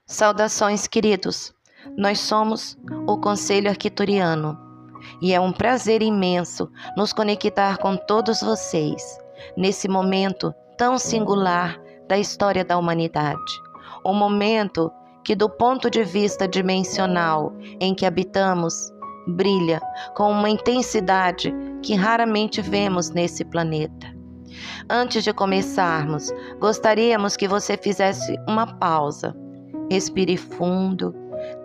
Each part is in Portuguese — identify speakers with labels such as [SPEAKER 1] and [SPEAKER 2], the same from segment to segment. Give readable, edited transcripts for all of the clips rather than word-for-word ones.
[SPEAKER 1] Saudações, queridos! Nós somos o Conselho Arquituriano e é um prazer imenso nos conectar com todos vocês nesse momento tão singular da história da humanidade. Um momento que, do ponto de vista dimensional em que habitamos, brilha com uma intensidade que raramente vemos nesse planeta. Antes de começarmos, gostaríamos que você fizesse uma pausa. Respire fundo,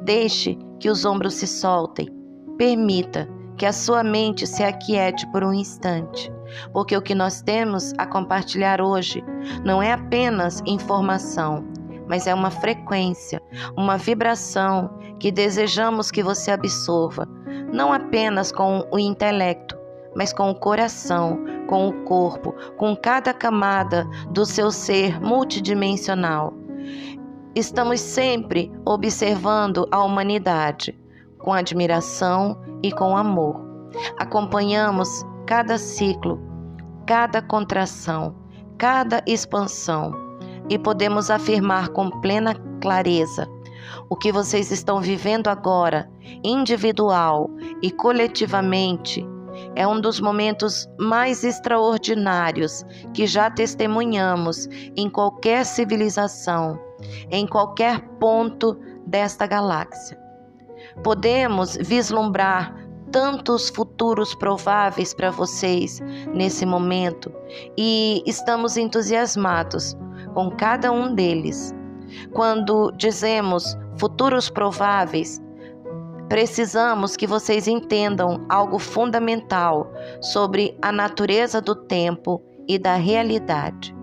[SPEAKER 1] deixe que os ombros se soltem, permita que a sua mente se aquiete por um instante, porque o que nós temos a compartilhar hoje não é apenas informação, mas é uma frequência, uma vibração que desejamos que você absorva, não apenas com o intelecto, mas com o coração, com o corpo, com cada camada do seu ser multidimensional. Estamos sempre observando a humanidade com admiração e com amor. Acompanhamos cada ciclo, cada contração, cada expansão e podemos afirmar com plena clareza: o que vocês estão vivendo agora, individual e coletivamente, é um dos momentos mais extraordinários que já testemunhamos em qualquer civilização, em qualquer ponto desta galáxia. Podemos vislumbrar tantos futuros prováveis para vocês nesse momento e estamos entusiasmados com cada um deles. Quando dizemos futuros prováveis, precisamos que vocês entendam algo fundamental sobre a natureza do tempo e da realidade.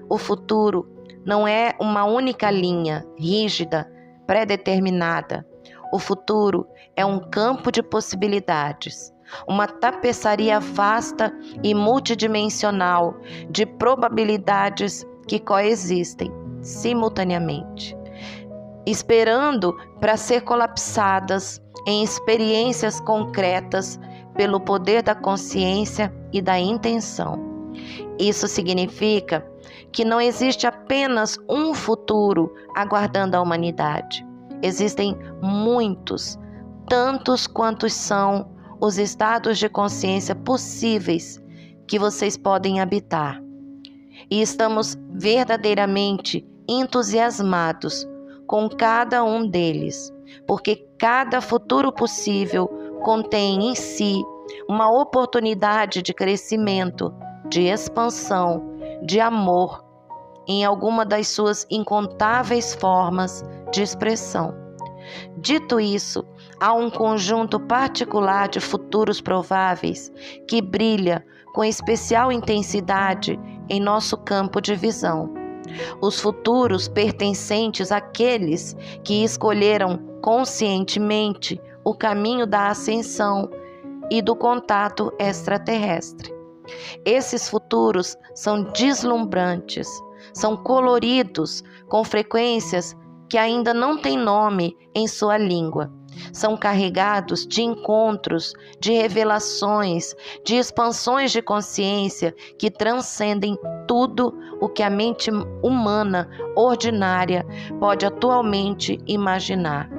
[SPEAKER 1] O futuro não é uma única linha rígida, pré-determinada. O futuro é um campo de possibilidades, uma tapeçaria vasta e multidimensional de probabilidades que coexistem simultaneamente, esperando para ser colapsadas em experiências concretas pelo poder da consciência e da intenção. Isso significa que não existe apenas um futuro aguardando a humanidade. Existem muitos, tantos quantos são os estados de consciência possíveis que vocês podem habitar. E estamos verdadeiramente entusiasmados com cada um deles, porque cada futuro possível contém em si uma oportunidade de crescimento, de expansão, de amor, em alguma das suas incontáveis formas de expressão. Dito isso, há um conjunto particular de futuros prováveis que brilha com especial intensidade em nosso campo de visão. Os futuros pertencentes àqueles que escolheram conscientemente o caminho da ascensão e do contato extraterrestre. Esses futuros são deslumbrantes, são coloridos, com frequências que ainda não têm nome em sua língua. São carregados de encontros, de revelações, de expansões de consciência que transcendem tudo o que a mente humana ordinária pode atualmente imaginar.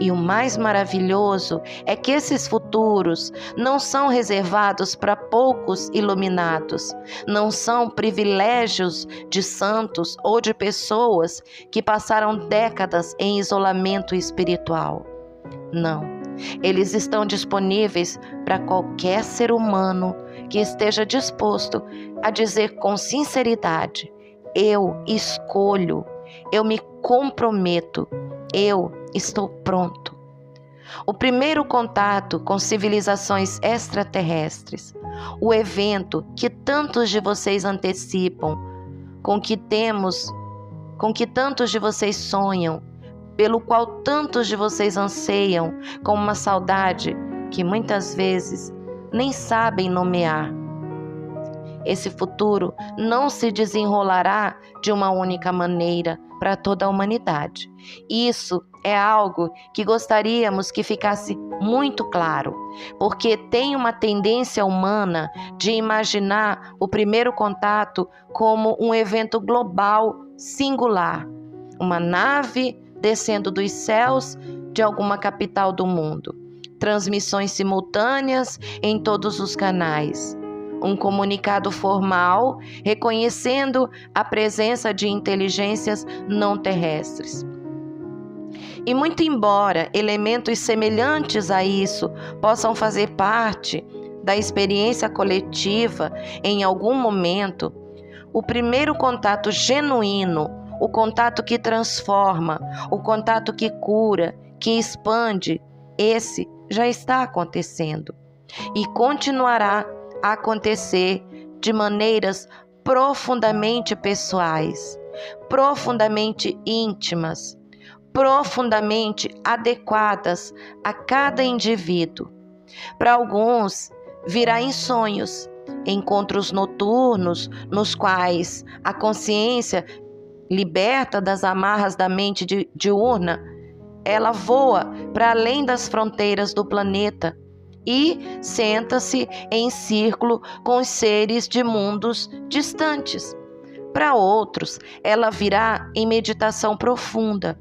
[SPEAKER 1] E o mais maravilhoso é que esses futuros não são reservados para poucos iluminados, não são privilégios de santos ou de pessoas que passaram décadas em isolamento espiritual. Não, eles estão disponíveis para qualquer ser humano que esteja disposto a dizer com sinceridade: eu escolho, eu me comprometo, eu estou pronto. O primeiro contato com civilizações extraterrestres, o evento que tantos de vocês antecipam, com que tantos de vocês sonham, pelo qual tantos de vocês anseiam com uma saudade que muitas vezes nem sabem nomear. Esse futuro não se desenrolará de uma única maneira para toda a humanidade. Isso é algo que gostaríamos que ficasse muito claro, porque tem uma tendência humana de imaginar o primeiro contato como um evento global, singular. Uma nave descendo dos céus de alguma capital do mundo. Transmissões simultâneas em todos os canais. Um comunicado formal reconhecendo a presença de inteligências não terrestres. E muito embora elementos semelhantes a isso possam fazer parte da experiência coletiva em algum momento, o primeiro contato genuíno, o contato que transforma, o contato que cura, que expande, esse já está acontecendo e continuará a acontecer de maneiras profundamente pessoais, profundamente íntimas, profundamente adequadas a cada indivíduo. Para alguns, virá em sonhos, encontros noturnos nos quais a consciência, liberta das amarras da mente diurna, ela voa para além das fronteiras do planeta e senta-se em círculo com os seres de mundos distantes. Para outros, ela virá em meditação profunda,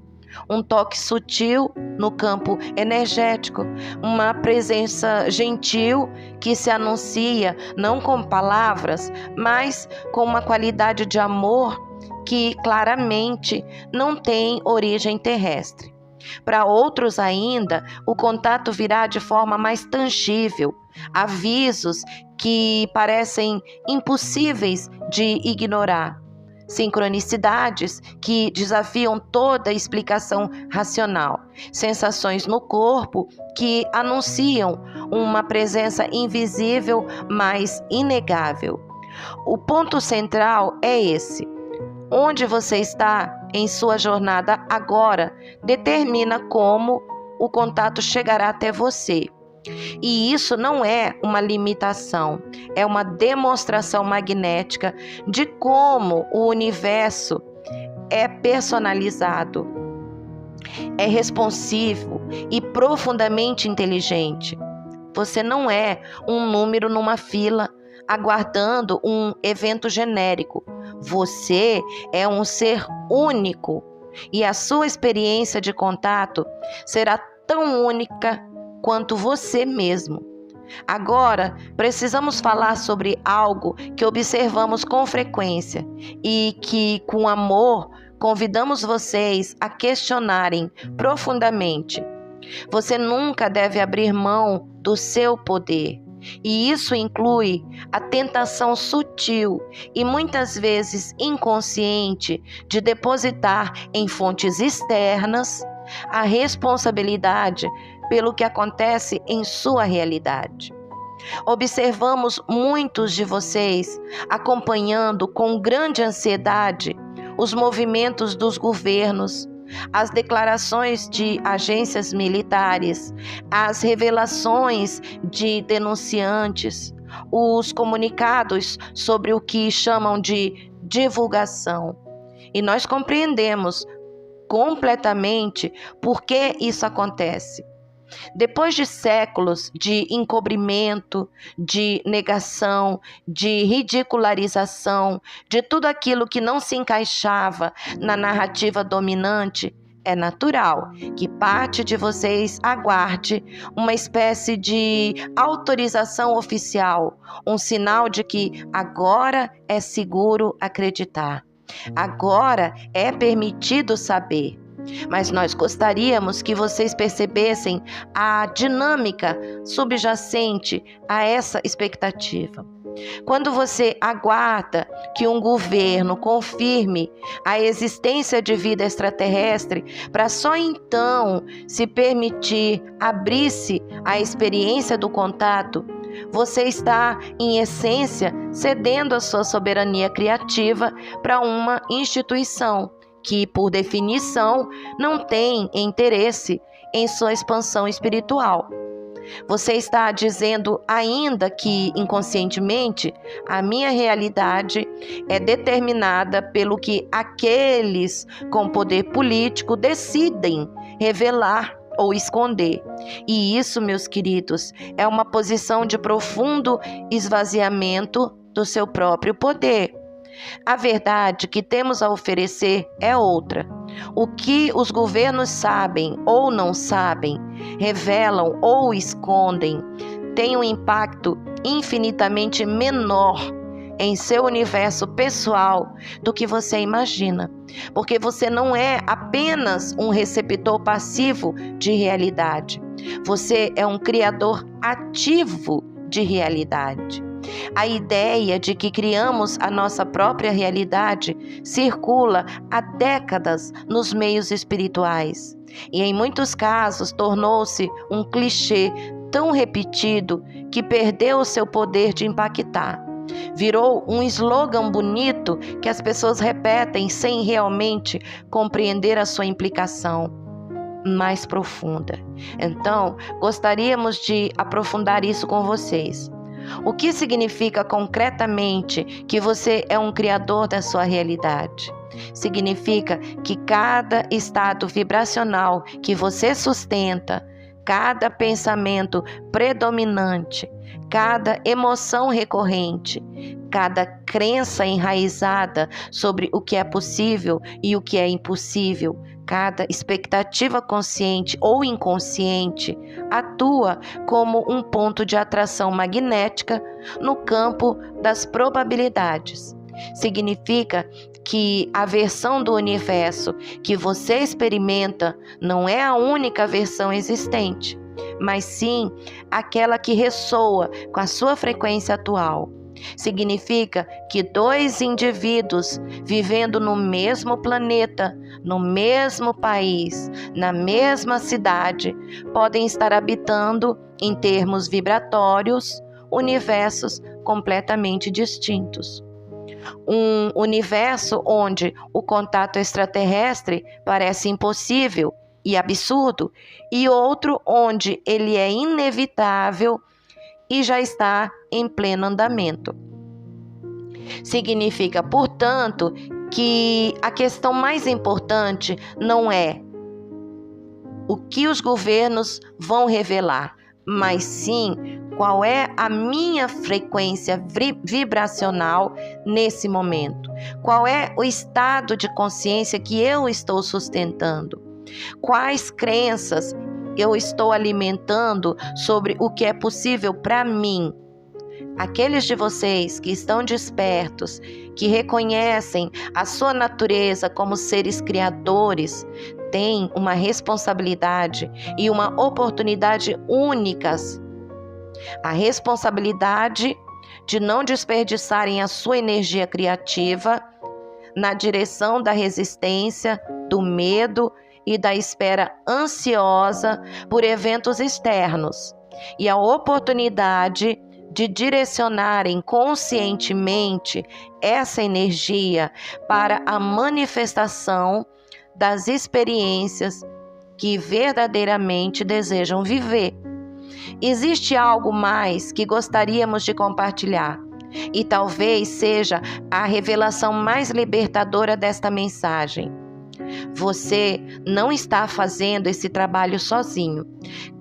[SPEAKER 1] um toque sutil no campo energético, uma presença gentil que se anuncia não com palavras, mas com uma qualidade de amor que claramente não tem origem terrestre. Para outros ainda, o contato virá de forma mais tangível, avisos que parecem impossíveis de ignorar, sincronicidades que desafiam toda explicação racional, sensações no corpo que anunciam uma presença invisível, mas inegável. O ponto central é esse. Onde você está em sua jornada agora determina como o contato chegará até você. E isso não é uma limitação, é uma demonstração magnética de como o universo é personalizado, é responsivo e profundamente inteligente. Você não é um número numa fila aguardando um evento genérico. Você é um ser único e a sua experiência de contato será tão única quanto você mesmo. Agora, precisamos falar sobre algo que observamos com frequência e que, com amor, convidamos vocês a questionarem profundamente. Você nunca deve abrir mão do seu poder. E isso inclui a tentação sutil e muitas vezes inconsciente de depositar em fontes externas a responsabilidade pelo que acontece em sua realidade. Observamos muitos de vocês acompanhando com grande ansiedade os movimentos dos governos, as declarações de agências militares, as revelações de denunciantes, os comunicados sobre o que chamam de divulgação. E nós compreendemos completamente por que isso acontece. Depois de séculos de encobrimento, de negação, de ridicularização, de tudo aquilo que não se encaixava na narrativa dominante, é natural que parte de vocês aguarde uma espécie de autorização oficial, um sinal de que agora é seguro acreditar, agora é permitido saber. Mas nós gostaríamos que vocês percebessem a dinâmica subjacente a essa expectativa. Quando você aguarda que um governo confirme a existência de vida extraterrestre para só então se permitir abrir-se à experiência do contato, você está, em essência, cedendo a sua soberania criativa para uma instituição que, por definição, não tem interesse em sua expansão espiritual. Você está dizendo ainda que, inconscientemente, a minha realidade é determinada pelo que aqueles com poder político decidem revelar ou esconder. E isso, meus queridos, é uma posição de profundo esvaziamento do seu próprio poder. A verdade que temos a oferecer é outra. O que os governos sabem ou não sabem, revelam ou escondem, tem um impacto infinitamente menor em seu universo pessoal do que você imagina, porque você não é apenas um receptor passivo de realidade, você é um criador ativo de realidade. A ideia de que criamos a nossa própria realidade circula há décadas nos meios espirituais e, em muitos casos, tornou-se um clichê tão repetido que perdeu o seu poder de impactar. Virou um slogan bonito que as pessoas repetem sem realmente compreender a sua implicação mais profunda. Então, gostaríamos de aprofundar isso com vocês. O que significa concretamente que você é um criador da sua realidade? Significa que cada estado vibracional que você sustenta, cada pensamento predominante, cada emoção recorrente, cada crença enraizada sobre o que é possível e o que é impossível, cada expectativa consciente ou inconsciente atua como um ponto de atração magnética no campo das probabilidades. Significa que a versão do universo que você experimenta não é a única versão existente, mas sim aquela que ressoa com a sua frequência atual. Significa que dois indivíduos vivendo no mesmo planeta, no mesmo país, na mesma cidade, podem estar habitando, em termos vibratórios, universos completamente distintos. Um universo onde o contato extraterrestre parece impossível e absurdo, e outro onde ele é inevitável e já está em pleno andamento. Significa, portanto, que a questão mais importante não é o que os governos vão revelar, mas sim qual é a minha frequência vibracional nesse momento, qual é o estado de consciência que eu estou sustentando, quais crenças eu estou alimentando sobre o que é possível para mim. Aqueles de vocês que estão despertos, que reconhecem a sua natureza como seres criadores, têm uma responsabilidade e uma oportunidade únicas. A responsabilidade de não desperdiçarem a sua energia criativa na direção da resistência, do medo e da espera ansiosa por eventos externos, e a oportunidade de direcionarem conscientemente essa energia para a manifestação das experiências que verdadeiramente desejam viver. Existe algo mais que gostaríamos de compartilhar, e talvez seja a revelação mais libertadora desta mensagem. Você não está fazendo esse trabalho sozinho.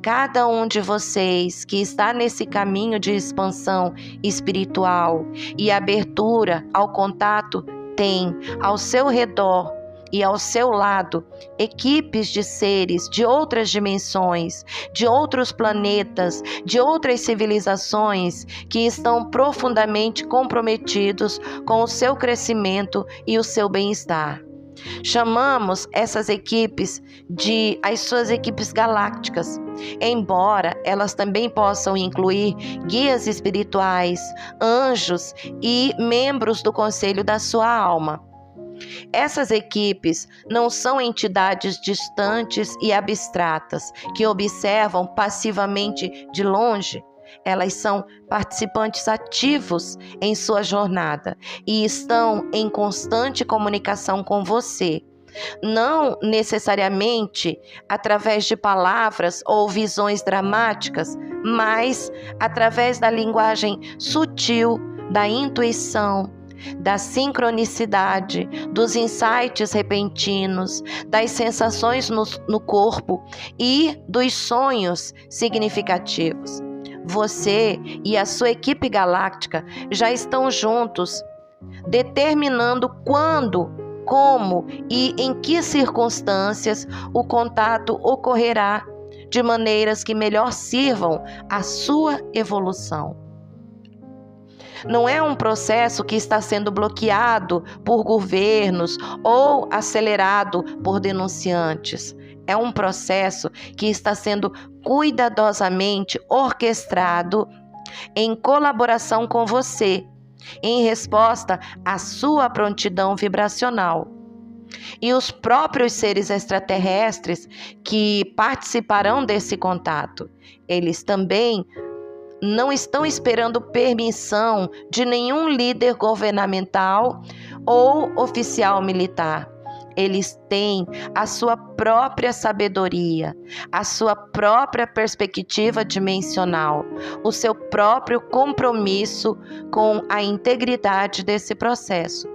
[SPEAKER 1] Cada um de vocês que está nesse caminho de expansão espiritual e abertura ao contato tem ao seu redor e ao seu lado equipes de seres de outras dimensões, de outros planetas, de outras civilizações que estão profundamente comprometidos com o seu crescimento e o seu bem-estar. Chamamos essas equipes de as suas equipes galácticas, embora elas também possam incluir guias espirituais, anjos e membros do conselho da sua alma. Essas equipes não são entidades distantes e abstratas que observam passivamente de longe. Elas são participantes ativos em sua jornada e estão em constante comunicação com você. Não necessariamente através de palavras ou visões dramáticas, mas através da linguagem sutil, da intuição, da sincronicidade, dos insights repentinos, das sensações no corpo e dos sonhos significativos. Você e a sua equipe galáctica já estão juntos, determinando quando como e em que circunstâncias o contato ocorrerá de maneiras que melhor sirvam à sua evolução. Não é um processo que está sendo bloqueado por governos ou acelerado por denunciantes. É um processo que está sendo cuidadosamente orquestrado em colaboração com você, em resposta à sua prontidão vibracional. E os próprios seres extraterrestres que participarão desse contato, eles também não estão esperando permissão de nenhum líder governamental ou oficial militar. Eles têm a sua própria sabedoria, a sua própria perspectiva dimensional, o seu próprio compromisso com a integridade desse processo.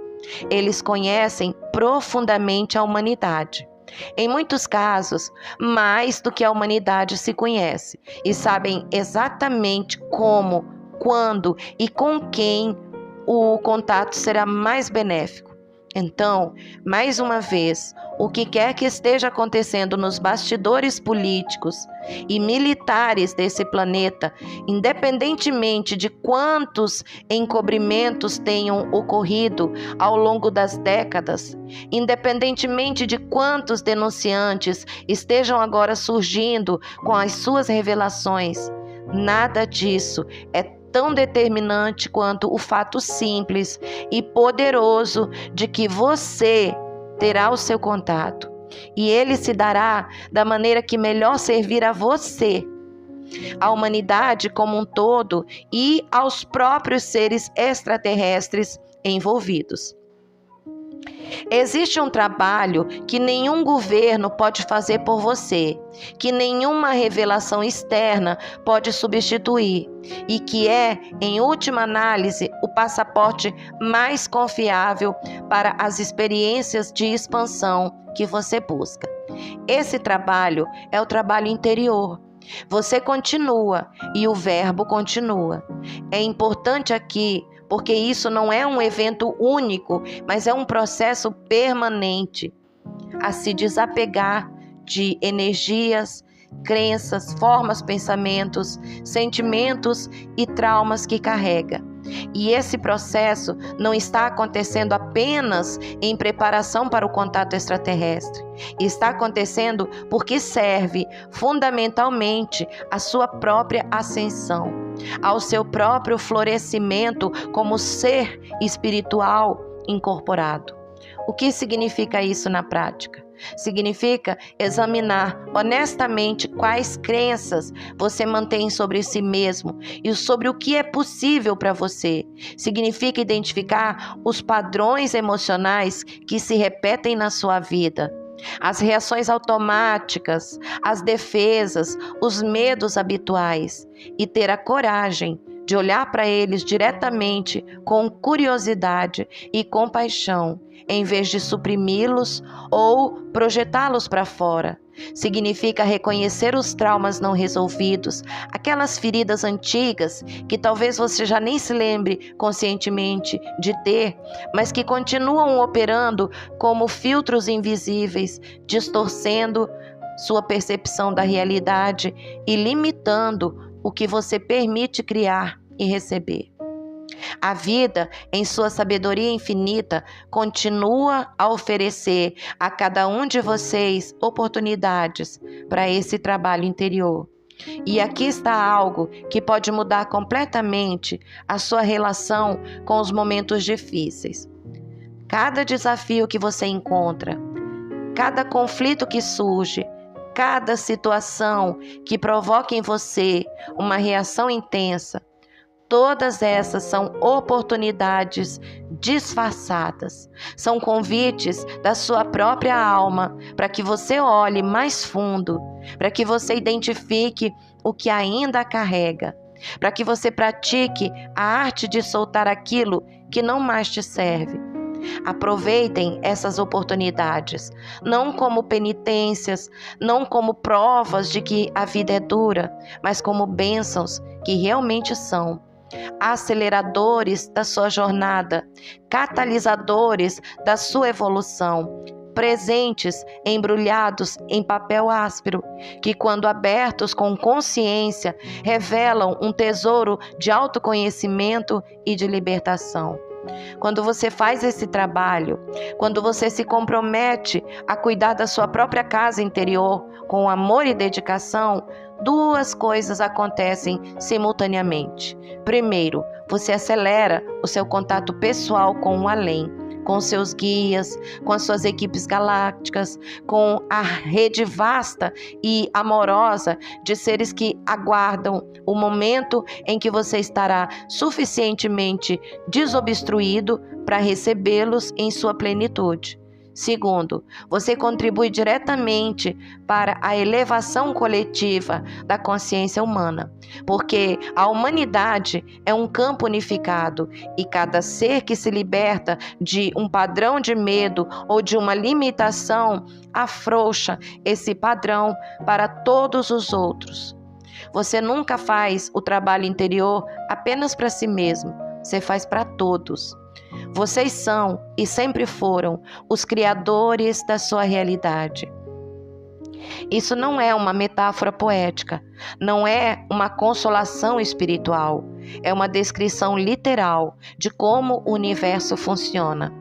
[SPEAKER 1] Eles conhecem profundamente a humanidade. Em muitos casos, mais do que a humanidade se conhece, e sabem exatamente como, quando e com quem o contato será mais benéfico. Então, mais uma vez, o que quer que esteja acontecendo nos bastidores políticos e militares desse planeta, independentemente de quantos encobrimentos tenham ocorrido ao longo das décadas, independentemente de quantos denunciantes estejam agora surgindo com as suas revelações, nada disso é tão determinante quanto o fato simples e poderoso de que você terá o seu contato e ele se dará da maneira que melhor servir a você, à humanidade como um todo e aos próprios seres extraterrestres envolvidos. Existe um trabalho que nenhum governo pode fazer por você, que nenhuma revelação externa pode substituir e que é, em última análise, o passaporte mais confiável para as experiências de expansão que você busca. Esse trabalho é o trabalho interior. Você continua e o verbo continua. É importante aqui porque isso não é um evento único, mas é um processo permanente a se desapegar de energias, crenças, formas, pensamentos, sentimentos e traumas que carrega. E esse processo não está acontecendo apenas em preparação para o contato extraterrestre. Está acontecendo porque serve fundamentalmente à sua própria ascensão, ao seu próprio florescimento como ser espiritual incorporado. O que significa isso na prática? Significa examinar honestamente quais crenças você mantém sobre si mesmo e sobre o que é possível para você. Significa identificar os padrões emocionais que se repetem na sua vida, as reações automáticas, as defesas, os medos habituais e ter a coragem de olhar para eles diretamente com curiosidade e compaixão, em vez de suprimi-los ou projetá-los para fora. Significa reconhecer os traumas não resolvidos, aquelas feridas antigas que talvez você já nem se lembre conscientemente de ter, mas que continuam operando como filtros invisíveis, distorcendo sua percepção da realidade e limitando o que você permite criar e receber. A vida, em sua sabedoria infinita, continua a oferecer a cada um de vocês oportunidades para esse trabalho interior. E aqui está algo que pode mudar completamente a sua relação com os momentos difíceis. Cada desafio que você encontra, cada conflito que surge, cada situação que provoca em você uma reação intensa, todas essas são oportunidades disfarçadas. São convites da sua própria alma para que você olhe mais fundo, para que você identifique o que ainda carrega, para que você pratique a arte de soltar aquilo que não mais te serve. Aproveitem essas oportunidades, não como penitências, não como provas de que a vida é dura, mas como bênçãos que realmente são. aceleradores da sua jornada, catalisadores da sua evolução, presentes embrulhados em papel áspero, que quando abertos com consciência, revelam um tesouro de autoconhecimento e de libertação. Quando você faz esse trabalho, quando você se compromete a cuidar da sua própria casa interior com amor e dedicação, duas coisas acontecem simultaneamente. Primeiro, você acelera o seu contato pessoal com o além, com seus guias, com as suas equipes galácticas, com a rede vasta e amorosa de seres que aguardam o momento em que você estará suficientemente desobstruído para recebê-los em sua plenitude. Segundo, você contribui diretamente para a elevação coletiva da consciência humana, porque a humanidade é um campo unificado e cada ser que se liberta de um padrão de medo ou de uma limitação afrouxa esse padrão para todos os outros. Você nunca faz o trabalho interior apenas para si mesmo, você faz para todos. Vocês são e sempre foram os criadores da sua realidade. Isso não é uma metáfora poética, não é uma consolação espiritual, é uma descrição literal de como o universo funciona.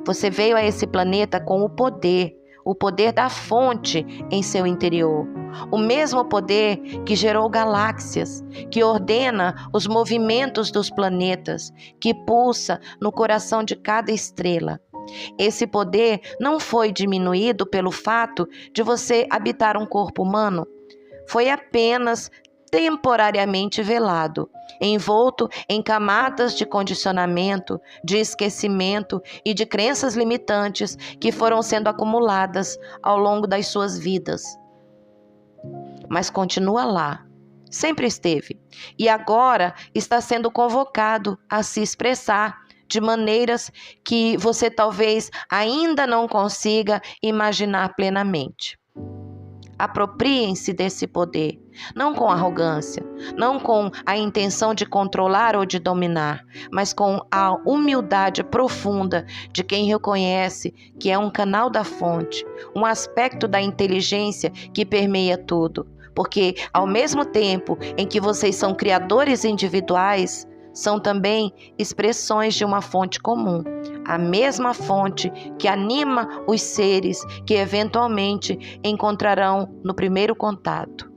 [SPEAKER 1] Você veio a esse planeta com o poder da fonte em seu interior. O mesmo poder que gerou galáxias, que ordena os movimentos dos planetas, que pulsa no coração de cada estrela. Esse poder não foi diminuído pelo fato de você habitar um corpo humano. Foi apenas temporariamente velado, envolto em camadas de condicionamento, de esquecimento e de crenças limitantes que foram sendo acumuladas ao longo das suas vidas. Mas continua lá, sempre esteve, e agora está sendo convocado a se expressar de maneiras que você talvez ainda não consiga imaginar plenamente. Apropriem-se desse poder, não com arrogância, não com a intenção de controlar ou de dominar, mas com a humildade profunda de quem reconhece que é um canal da fonte, um aspecto da inteligência que permeia tudo. Porque ao mesmo tempo em que vocês são criadores individuais, são também expressões de uma fonte comum, a mesma fonte que anima os seres que eventualmente encontrarão no primeiro contato.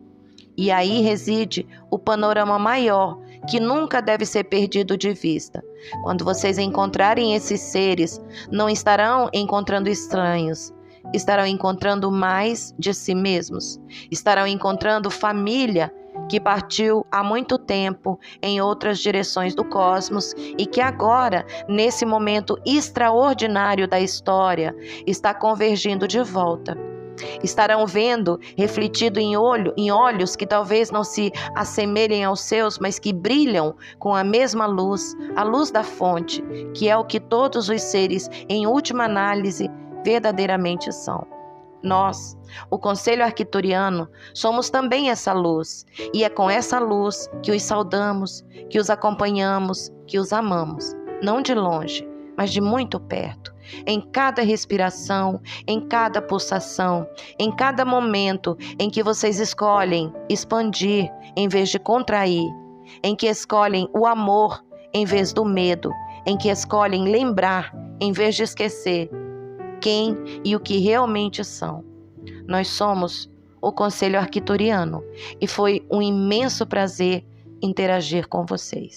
[SPEAKER 1] E aí reside o panorama maior, que nunca deve ser perdido de vista. Quando vocês encontrarem esses seres, não estarão encontrando estranhos, estarão encontrando mais de si mesmos, estarão encontrando família que partiu há muito tempo em outras direções do cosmos e que agora, nesse momento extraordinário da história, está convergindo de volta. Estarão vendo refletido em olhos que talvez não se assemelhem aos seus, mas que brilham com a mesma luz, a luz da fonte, que é o que todos os seres, em última análise, verdadeiramente são. Nós, o Conselho Arcturiano, somos também essa luz, e é com essa luz que os saudamos, que os acompanhamos, que os amamos, não de longe, mas de muito perto, em cada respiração, em cada pulsação, em cada momento em que vocês escolhem expandir em vez de contrair, em que escolhem o amor em vez do medo, em que escolhem lembrar em vez de esquecer quem e o que realmente são. Nós somos o Conselho Arcturiano e foi um imenso prazer interagir com vocês.